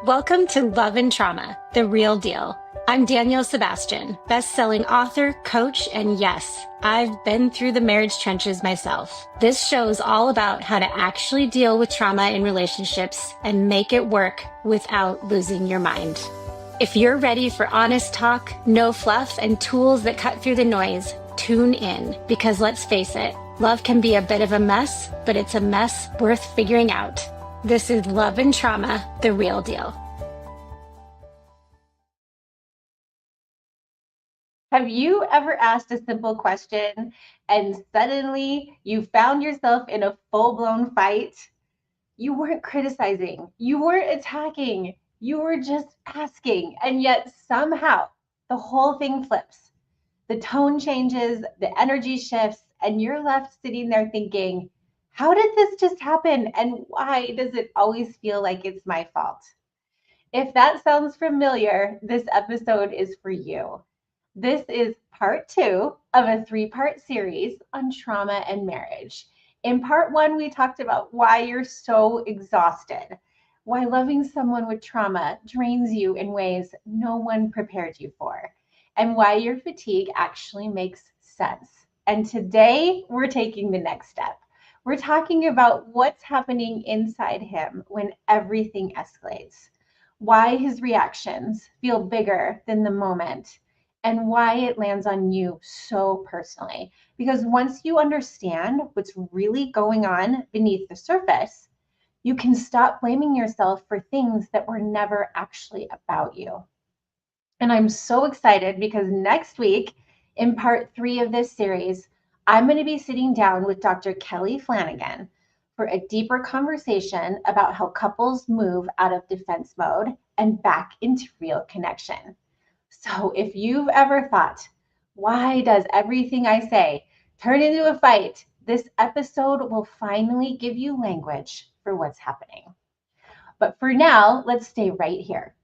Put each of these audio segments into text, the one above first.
Welcome to Love and Trauma, the real deal. I'm Danielle Sebastian, best-selling author, coach, and yes, I've been through the marriage trenches myself. This show is all about how to actually deal with trauma in relationships and make it work without losing your mind. If you're ready for honest talk, no fluff, and tools that cut through the noise, tune in because let's face it, love can be a bit of a mess, but it's a mess worth figuring out. This is Love and Trauma, the real deal. Have you ever asked a simple question and suddenly you found yourself in a full-blown fight? You weren't criticizing, you weren't attacking, you were just asking, and yet somehow the whole thing flips. The tone changes, the energy shifts, and you're left sitting there thinking, how did this just happen? And why does it always feel like it's my fault? If that sounds familiar, this episode is for you. This is part 2 of a 3-part series on trauma and marriage. In part 1, we talked about why you're so exhausted, why loving someone with trauma drains you in ways no one prepared you for, and why your fatigue actually makes sense. And today, we're taking the next step. We're talking about what's happening inside him when everything escalates, why his reactions feel bigger than the moment, and why it lands on you so personally. Because once you understand what's really going on beneath the surface, you can stop blaming yourself for things that were never actually about you. And I'm so excited because next week, in part 3 of this series, I'm going to be sitting down with Dr. Kelly Flanagan for a deeper conversation about how couples move out of defense mode and back into real connection. So if you've ever thought, why does everything I say turn into a fight? This episode will finally give you language for what's happening. But for now, let's stay right here.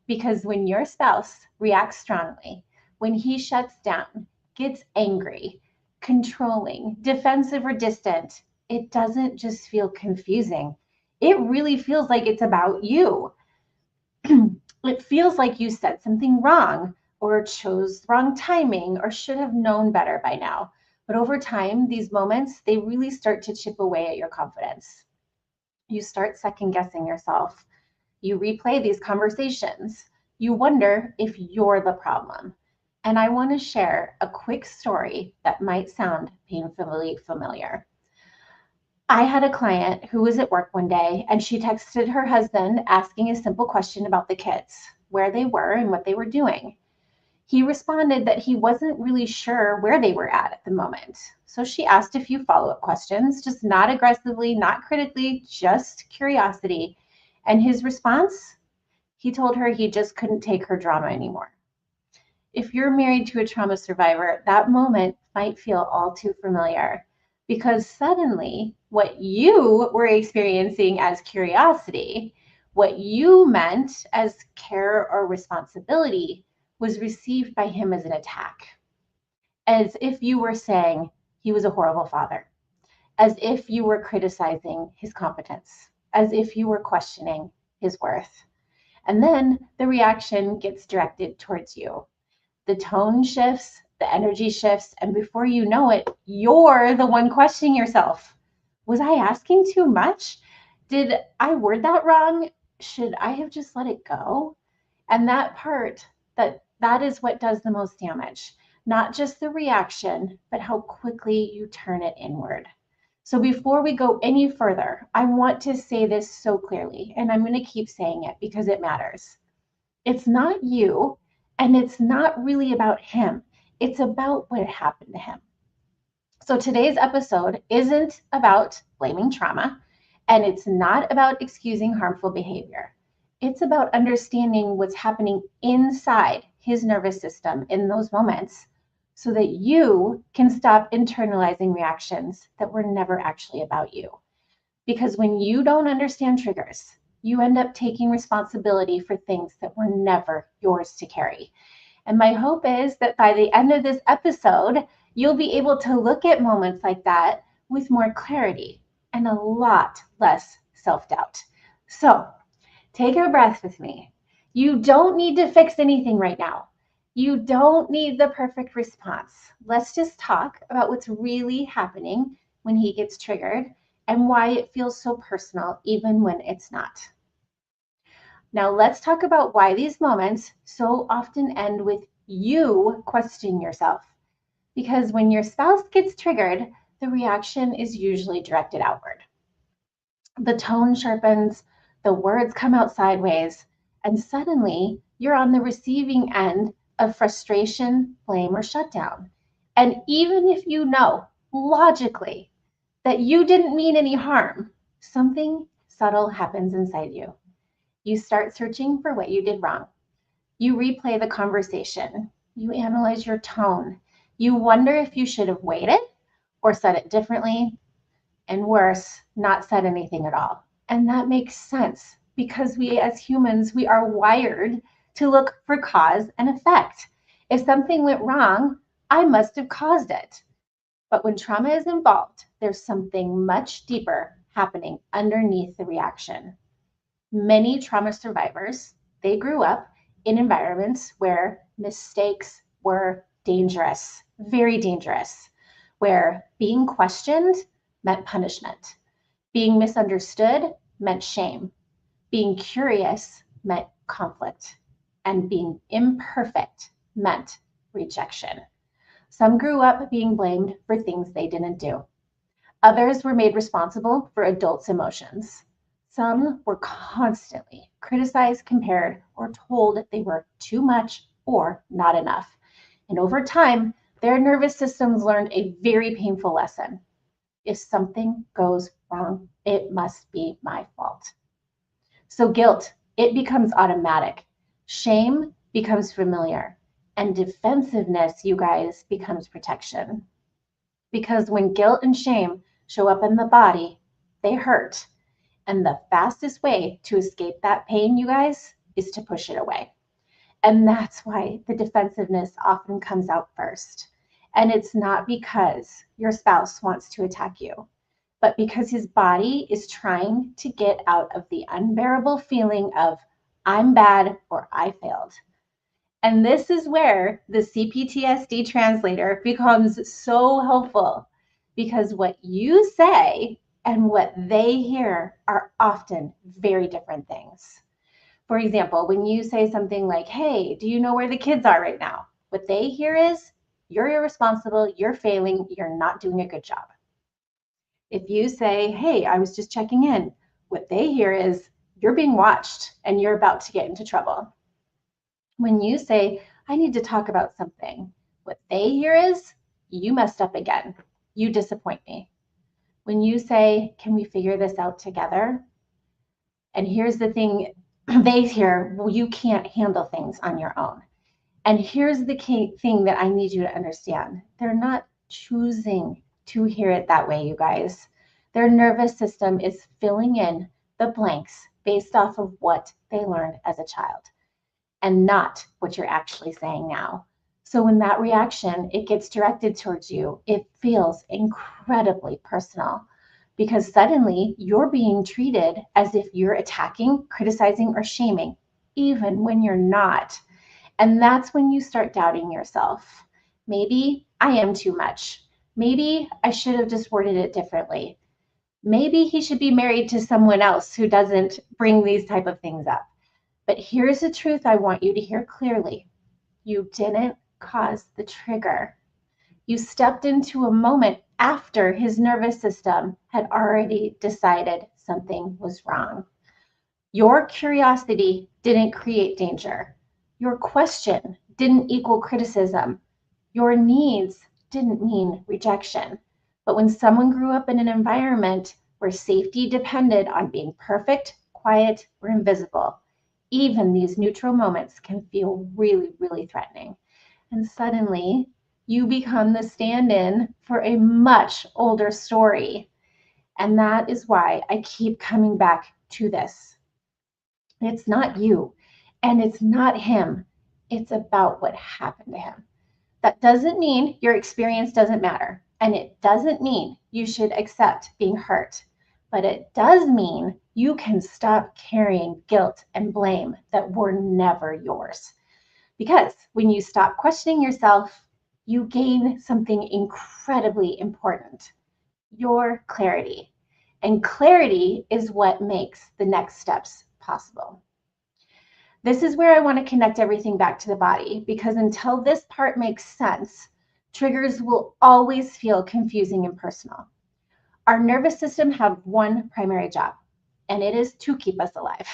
Because when your spouse reacts strongly, when he shuts down, gets angry, controlling, defensive, or distant, it doesn't just feel confusing. It really feels like it's about you. It feels like you said something wrong or chose wrong timing or should have known better by now. But over time, these moments, they really start to chip away at your confidence. You start second guessing yourself. You replay these conversations. You wonder if you're the problem. And I want to share a quick story that might sound painfully familiar. I had a client who was at work one day and she texted her husband asking a simple question about the kids, where they were and what they were doing. He responded that he wasn't really sure where they were at the moment. So she asked a few follow-up questions, just not aggressively, not critically, just curiosity. And his response, he told her he just couldn't take her drama anymore. If you're married to a trauma survivor, that moment might feel all too familiar because suddenly what you were experiencing as curiosity, what you meant as care or responsibility, was received by him as an attack, as if you were saying he was a horrible father, as if you were criticizing his competence, as if you were questioning his worth. And then the reaction gets directed towards you. The tone shifts, the energy shifts, and before you know it, you're the one questioning yourself. Was I asking too much? Did I word that wrong? Should I have just let it go? And that part, that is what does the most damage. Not just the reaction, but how quickly you turn it inward. So before we go any further, I want to say this so clearly, and I'm going to keep saying it because it matters. It's not you, and it's not really about him. It's about what happened to him. So today's episode isn't about blaming trauma, and it's not about excusing harmful behavior. It's about understanding what's happening inside his nervous system in those moments so that you can stop internalizing reactions that were never actually about you. Because when you don't understand triggers, you end up taking responsibility for things that were never yours to carry. And my hope is that by the end of this episode, you'll be able to look at moments like that with more clarity and a lot less self-doubt. So Take a breath with me. You don't need to fix anything right now. You don't need the perfect response. Let's just talk about what's really happening when he gets triggered and why it feels so personal, even when it's not. Now, let's talk about why these moments so often end with you questioning yourself. Because when your spouse gets triggered, the reaction is usually directed outward. The tone sharpens, the words come out sideways, and suddenly you're on the receiving end of frustration, blame, or shutdown. And even if you know logically that you didn't mean any harm, something subtle happens inside you. You start searching for what you did wrong. You replay the conversation. You analyze your tone. You wonder if you should have waited or said it differently, and worse, not said anything at all. And that makes sense because we as humans, we are wired to look for cause and effect. If something went wrong, I must have caused it. But when trauma is involved, there's something much deeper happening underneath the reaction. Many trauma survivors, they grew up in environments where mistakes were dangerous, very dangerous, where being questioned meant punishment, being misunderstood meant shame, being curious meant conflict, and being imperfect meant rejection. Some grew up being blamed for things they didn't do. Others were made responsible for adults' emotions. Some were constantly criticized, compared, or told they were too much or not enough. And over time, their nervous systems learned a very painful lesson. If something goes wrong, it must be my fault. So guilt, it becomes automatic. Shame becomes familiar. And defensiveness, you guys, becomes protection. Because when guilt and shame show up in the body, they hurt. And the fastest way to escape that pain, you guys, is to push it away. And that's why the defensiveness often comes out first. And it's not because your spouse wants to attack you, but because his body is trying to get out of the unbearable feeling of, I'm bad or I failed. And this is where the CPTSD translator becomes so helpful because what you say and what they hear are often very different things. For example, when you say something like, hey, do you know where the kids are right now? What they hear is, you're irresponsible, you're failing, you're not doing a good job. If you say, hey, I was just checking in, what they hear is, you're being watched and you're about to get into trouble. When you say, I need to talk about something, what they hear is, you messed up again. You disappoint me. When you say, can we figure this out together? And here's the thing, they hear, well, you can't handle things on your own. And here's the key thing that I need you to understand. They're not choosing to hear it that way, you guys. Their nervous system is filling in the blanks based off of what they learned as a child and not what you're actually saying now. So when that reaction, it gets directed towards you, it feels incredibly personal because suddenly you're being treated as if you're attacking, criticizing, or shaming, even when you're not. And that's when you start doubting yourself. Maybe I am too much. Maybe I should have just worded it differently. Maybe he should be married to someone else who doesn't bring these type of things up. But here's the truth I want you to hear clearly. You didn't cause the trigger. You stepped into a moment after his nervous system had already decided something was wrong. Your curiosity didn't create danger. Your question didn't equal criticism. Your needs didn't mean rejection. But when someone grew up in an environment where safety depended on being perfect, quiet, or invisible, even these neutral moments can feel really, really threatening. And suddenly, you become the stand-in for a much older story. And that is why I keep coming back to this. It's not you, and it's not him. It's about what happened to him. That doesn't mean your experience doesn't matter, and it doesn't mean you should accept being hurt. but it does mean you can stop carrying guilt and blame that were never yours. Because when you stop questioning yourself, you gain something incredibly important: your clarity. And clarity is what makes the next steps possible. This is where I want to connect everything back to the body, because until this part makes sense, triggers will always feel confusing and personal. Our nervous system has one primary job, and it is to keep us alive.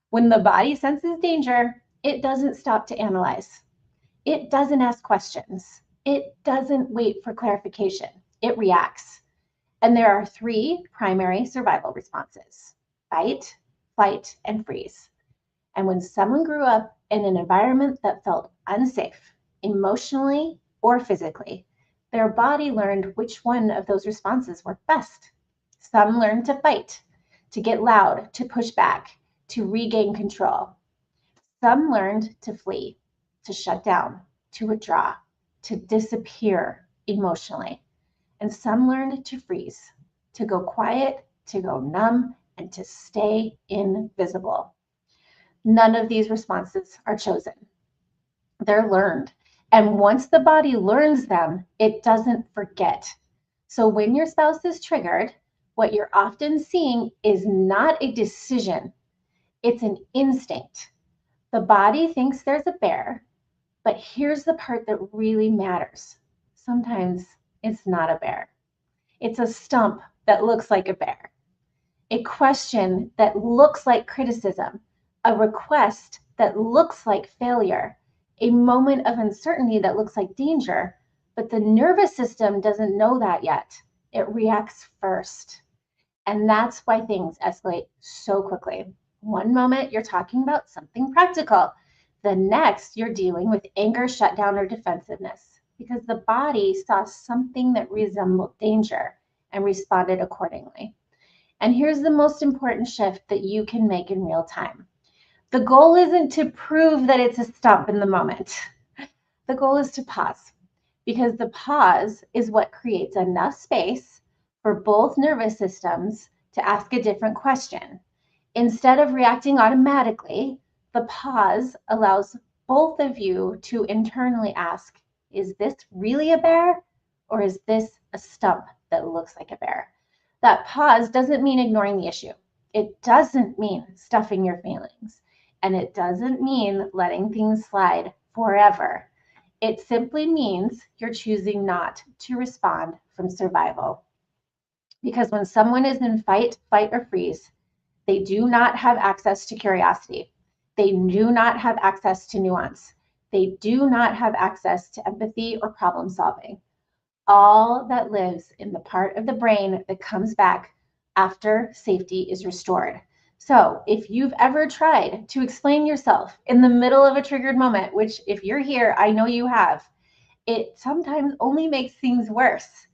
When the body senses danger, it doesn't stop to analyze. It doesn't ask questions. It doesn't wait for clarification. It reacts. And there are three primary survival responses: fight, flight, and freeze. And when someone grew up in an environment that felt unsafe, emotionally or physically, their body learned which one of those responses worked best. Some learned to fight, to get loud, to push back, to regain control. Some learned to flee, to shut down, to withdraw, to disappear emotionally. And some learned to freeze, to go quiet, to go numb, and to stay invisible. None of these responses are chosen. They're learned. And once the body learns them, it doesn't forget. So when your spouse is triggered, what you're often seeing is not a decision, it's an instinct. The body thinks there's a bear, but here's the part that really matters. Sometimes it's not a bear. It's a stump that looks like a bear, a question that looks like criticism, a request that looks like failure, a moment of uncertainty that looks like danger, but the nervous system doesn't know that yet. It reacts first. And that's why things escalate so quickly. One moment you're talking about something practical. The next you're dealing with anger, shutdown, or defensiveness, because the body saw something that resembled danger and responded accordingly. And here's the most important shift that you can make in real time. The goal isn't to prove that it's a stump in the moment. The goal is to pause, because the pause is what creates enough space for both nervous systems to ask a different question. Instead of reacting automatically, the pause allows both of you to internally ask, is this really a bear, or is this a stump that looks like a bear? That pause doesn't mean ignoring the issue. It doesn't mean stuffing your feelings. And it doesn't mean letting things slide forever. It simply means you're choosing not to respond from survival. Because when someone is in fight, flight, or freeze, they do not have access to curiosity. They do not have access to nuance. They do not have access to empathy or problem solving. All that lives in the part of the brain that comes back after safety is restored. So if you've ever tried to explain yourself in the middle of a triggered moment, which if you're here, I know you have, it sometimes only makes things worse.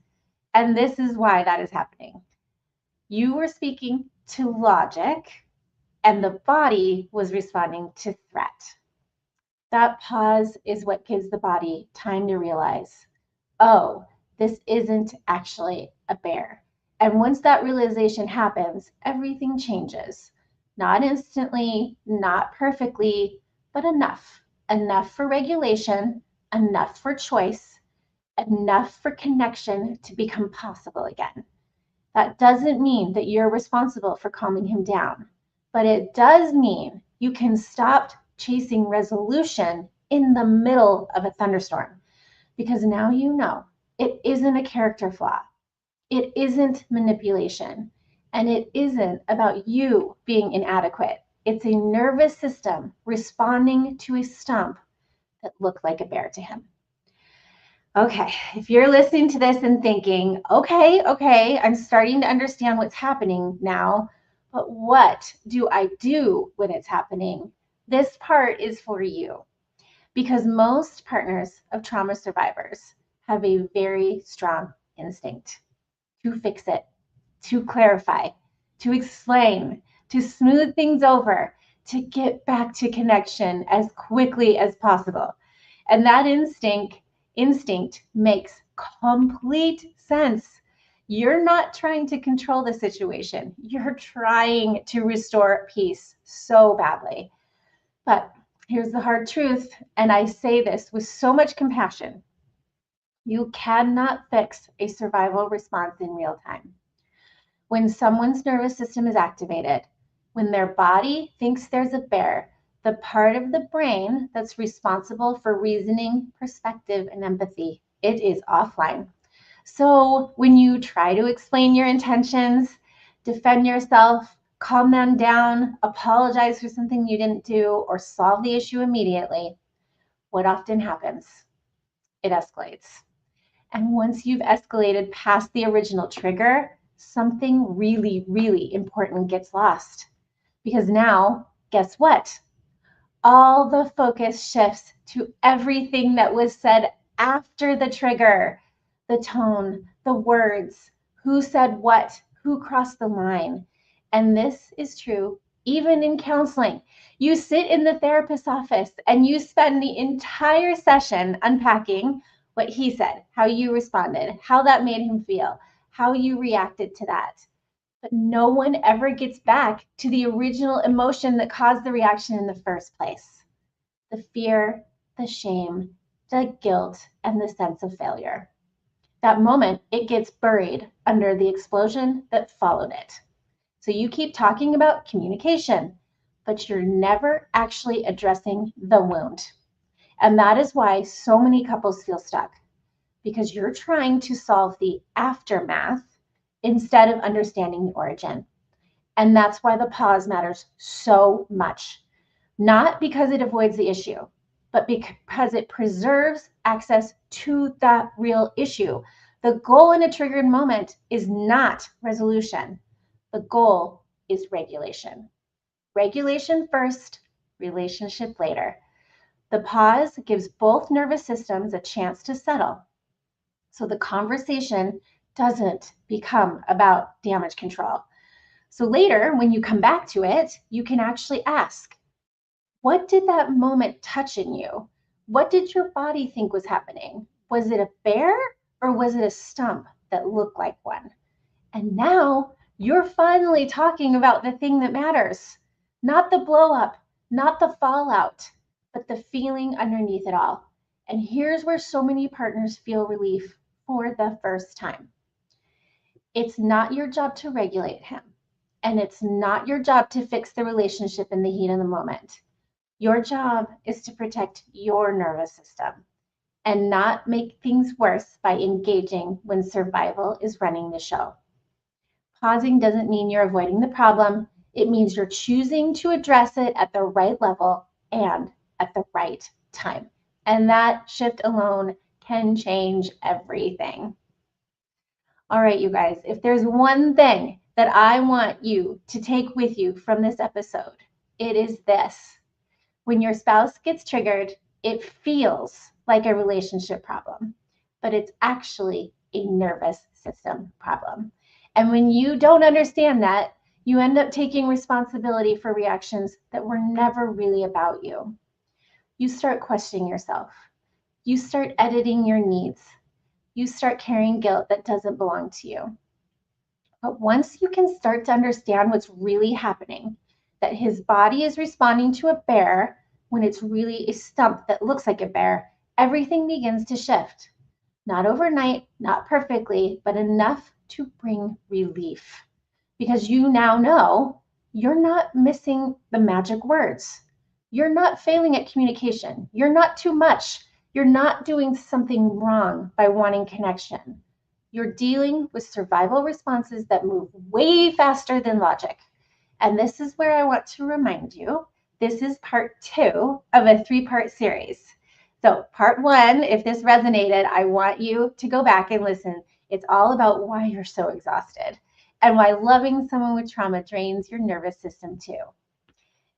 And this is why that is happening. You were speaking to logic, and the body was responding to threat. That pause is what gives the body time to realize, oh, this isn't actually a bear. And once that realization happens, everything changes. Not instantly, not perfectly, but enough. Enough for regulation, enough for choice, enough for connection to become possible again. That doesn't mean that you're responsible for calming him down, but it does mean you can stop chasing resolution in the middle of a thunderstorm, because now you know it isn't a character flaw, it isn't manipulation, and it isn't about you being inadequate. It's a nervous system responding to a stump that looked like a bear to him. Okay, if you're listening to this and thinking, okay, I'm starting to understand what's happening now, but what do I do when it's happening? This part is for you, because most partners of trauma survivors have a very strong instinct to fix it, to clarify, to explain, to smooth things over, to get back to connection as quickly as possible. And that instinct makes complete sense. You're not trying to control the situation. You're trying to restore peace so badly. But here's the hard truth, and I say this with so much compassion. You cannot fix a survival response in real time. When someone's nervous system is activated, when their body thinks there's a bear, the part of the brain that's responsible for reasoning, perspective, and empathy, it is offline. So when you try to explain your intentions, defend yourself, calm them down, apologize for something you didn't do, or solve the issue immediately, what often happens? It escalates. And once you've escalated past the original trigger, something really, really important gets lost. Because now, guess what? All the focus shifts to everything that was said after the trigger, the tone, the words, who said what, who crossed the line. And this is true even in counseling. You sit in the therapist's office and you spend the entire session unpacking what he said, how you responded, how that made him feel, how you reacted to that. But no one ever gets back to the original emotion that caused the reaction in the first place. The fear, the shame, the guilt, and the sense of failure. That moment, it gets buried under the explosion that followed it. So you keep talking about communication, but you're never actually addressing the wound. And that is why so many couples feel stuck, because you're trying to solve the aftermath instead of understanding the origin. And that's why the pause matters so much. Not because it avoids the issue, but because it preserves access to the real issue. The goal in a triggered moment is not resolution. The goal is regulation. Regulation first, relationship later. The pause gives both nervous systems a chance to settle. So the conversation doesn't become about damage control. So later, when you come back to it, you can actually ask, what did that moment touch in you? What did your body think was happening? Was it a bear or was it a stump that looked like one? And now you're finally talking about the thing that matters, not the blow up, not the fallout, but the feeling underneath it all. And here's where so many partners feel relief for the first time. It's not your job to regulate him, and it's not your job to fix the relationship in the heat of the moment. Your job is to protect your nervous system and not make things worse by engaging when survival is running the show. Pausing doesn't mean you're avoiding the problem. It means you're choosing to address it at the right level and at the right time. And that shift alone can change everything. All right, you guys, if there's one thing that I want you to take with you from this episode, it is this. When your spouse gets triggered, it feels like a relationship problem, but it's actually a nervous system problem. And when you don't understand that, you end up taking responsibility for reactions that were never really about you. You start questioning yourself. You start editing your needs. You start carrying guilt that doesn't belong to you. But once you can start to understand what's really happening, that his body is responding to a bear when it's really a stump that looks like a bear, everything begins to shift. Not overnight, not perfectly, but enough to bring relief. Because you now know you're not missing the magic words. You're not failing at communication. You're not too much. You're not doing something wrong by wanting connection. You're dealing with survival responses that move way faster than logic. And this is where I want to remind you, this is part 2 of a 3-part series. So part 1, if this resonated, I want you to go back and listen. It's all about why you're so exhausted and why loving someone with trauma drains your nervous system too.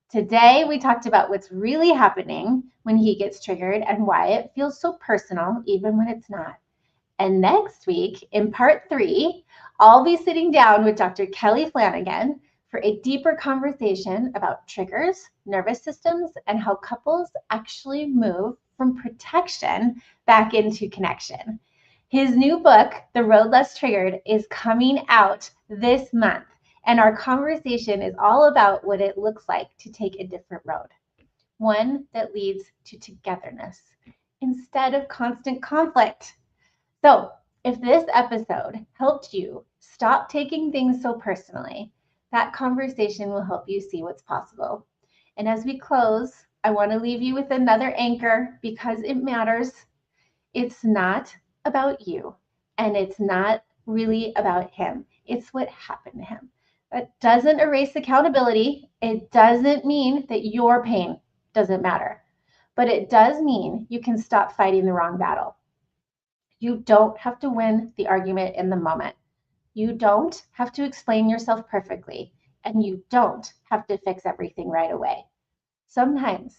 Today, we talked about what's really happening when he gets triggered and why it feels so personal, even when it's not. And next week, in part 3, I'll be sitting down with Dr. Kelly Flanagan for a deeper conversation about triggers, nervous systems, and how couples actually move from protection back into connection. His new book, The Road Less Triggered, is coming out this month. And our conversation is all about what it looks like to take a different road, one that leads to togetherness instead of constant conflict. So, if this episode helped you stop taking things so personally, that conversation will help you see what's possible. And as we close, I want to leave you with another anchor because it matters. It's not about you, and it's not really about him. It's what happened to him. That doesn't erase accountability. It doesn't mean that your pain doesn't matter, but it does mean you can stop fighting the wrong battle. You don't have to win the argument in the moment. You don't have to explain yourself perfectly, and you don't have to fix everything right away. Sometimes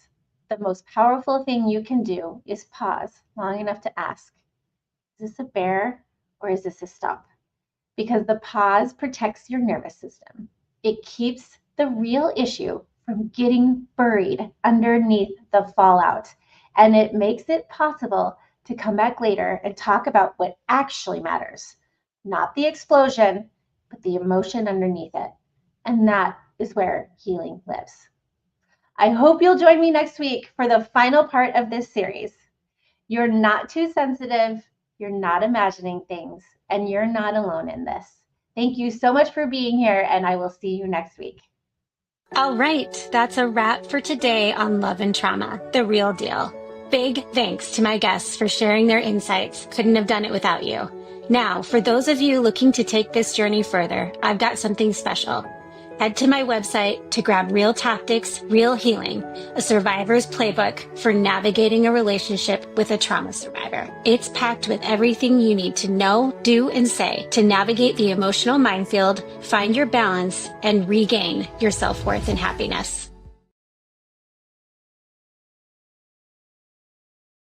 the most powerful thing you can do is pause long enough to ask, is this a bear or is this a stump? Because the pause protects your nervous system. It keeps the real issue from getting buried underneath the fallout. And it makes it possible to come back later and talk about what actually matters. Not the explosion, but the emotion underneath it. And that is where healing lives. I hope you'll join me next week for the final part of this series. You're not too sensitive, you're not imagining things, and you're not alone in this. Thank you so much for being here, and I will see you next week. All right, that's a wrap for today on Love and Trauma, the real deal. Big thanks to my guests for sharing their insights. Couldn't have done it without you. Now, for those of you looking to take this journey further, I've got something special. Head to my website to grab Real Tactics, Real Healing, a survivor's playbook for navigating a relationship with a trauma survivor. It's packed with everything you need to know, do, and say to navigate the emotional minefield, find your balance, and regain your self-worth and happiness.